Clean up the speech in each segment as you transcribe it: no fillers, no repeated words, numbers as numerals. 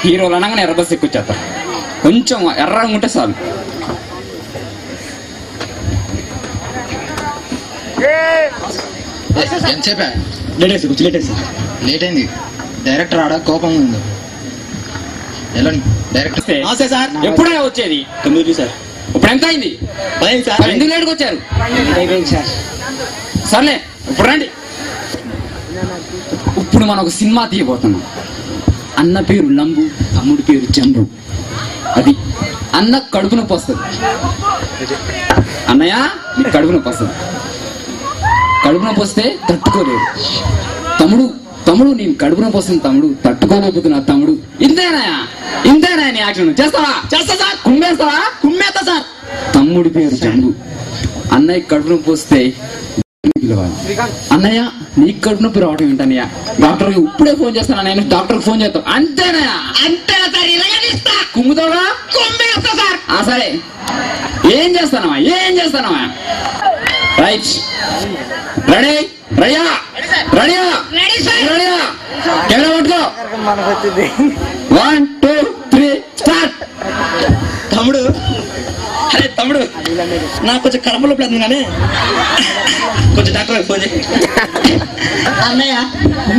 హీరోలు అనగానే ఎర్ర బస్ ఎక్కువచ్చేస్తారు. కొంచెం ఎర్రగా ఉంటే చాలు. లేట్ అయింది. డైరెక్టర్ ఆడ కోపంగా ఉంది. డైరెక్టర్ సార్ ఎప్పుడే వచ్చేది? 9 సార్. ఇప్పుడు ఎంత అయింది? 10 సార్. ఎందుకు లేట్కి వచ్చారు? సర్లే ఇప్పుడు రండి. ఇప్పుడు మనం ఒక సినిమా తీయబోతున్నాం. అన్న పేరు లంబు, తమ్ముడి పేరు చంద్రు. అది అన్న కడుపు నొప్పి వస్తుంది. అన్నయ్య నీకు కడుపు నొప్పి వస్తుంది. కడుపు నొప్పి వస్తే తట్టుకోలేడు. తమ్ముడు నేను కడుపు నొప్పి వస్తుంది తమ్ముడు, తట్టుకోలేకపోతున్నా తమ్ముడు. ఇంతేనా నీ యాక్షన్? చేస్తావా? చేస్తా సార్. కుమ్మేస్తావా? కుమ్మేస్తా సార్. తమ్ముడి పేరు చంద్రు. అన్నయ్య కడుపు నొప్పి వస్తే పిలవాలి. అన్నయ్య నీకు కడుపు నొప్పి రావడం ఏంటన్నయ్య? డాక్టర్కి ఇప్పుడే ఫోన్ చేస్తాను. నేను డాక్టర్కి ఫోన్ చేస్తాను. అంతేనా? అంతేనా సార్. కుమ్ముతావా? కుమ్మేస్తా సార్. సరే ఏం చేస్తానమ్మా? రైట్. రెడీ? రెడీయా? కెమెరా పట్టుకో. 1 2 3 స్టార్ట్. తమ్ముడు, అరే తమ్ముడు, నాకు కొంచెం కడుపులో ప్లేతుంది కానీ కొంచెం డాక్టర్ ఫోన్ చేయి. అన్నయ్య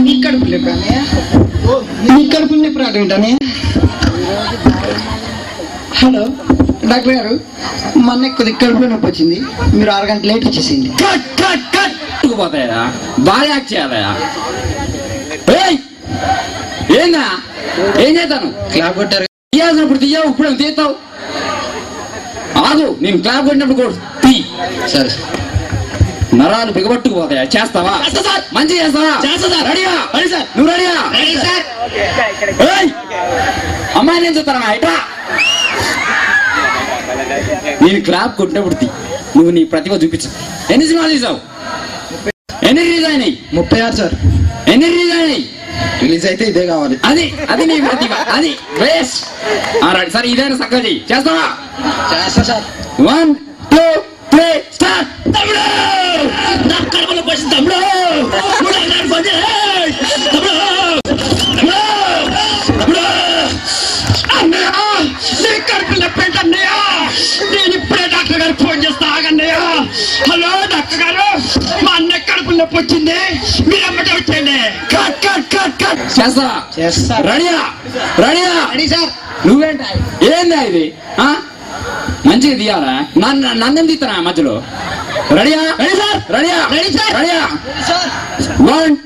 నీ కడుపు లేపు అన్నయ్య. నీ కడుపు నొప్పి రావడం ఏంటనే? హలో డాక్టర్ గారు, మొన్న కొద్దిగా కడుపులో నొప్పి వచ్చింది. మీరు 6 గంటలు లేట్ వచ్చేసింది. పోతాయా? బాగా యాక్ట్ చేయాలయా? ఏందా? ఏం చేస్తాను? క్లాప్ కొట్టారు. తీయాల్సినప్పుడు తీయవు, ఇప్పుడు తీస్తావు. ఆగు, నేను క్లాప్ కొట్టినప్పుడు కూడా తీ. సరే. నరాలు బిగబట్టుకుపోతాయా? చేస్తావా? మంచిగా చేస్తావా? రెడీయా? నువ్వు రెడీయా? అమ్మాయి నేను చూస్తానా? ఇట్లా నేను క్లాప్ కొట్టినప్పుడు తీ. నువ్వు నీ ప్రతిభ చూపించు. ఎన్ని సినిమాలు తీసావు? ఎన్ని రిలీజ్ అయినాయి? 36 సార్. ఎన్ని రిలీజ్ అయినాయి? రిలీజ్ అయితే ఇదే కావాలి. అది నీ ప్రతిభ. అది బెస్ట్. సరే ఇదేనా చక్కగా చెయ్యి. చేస్తావా? చేస్తా సార్. 1 2 3 స్టార్ట్. తమ్ముడు నా కడుపులో పోసింది. తమ్ముడు నీ కడుపులో పెట్టన్నయ్య. నేను ఇప్పుడే డాక్టర్ గారు ఫోన్ చేస్తా. ఆగన్నయ్య. హలో డాక్టర్ గారు, మా అన్న కడుపులో నొప్పి వచ్చింది. మీరు అమ్మట వచ్చండి. చేస్తా. రెడీయా? Ready sir. నువ్వేంట? ఏందా ఇది? మంచిగా తీయాలా? నన్ను తీస్తానా మధ్యలో? రెడీయా? Ready sir. 1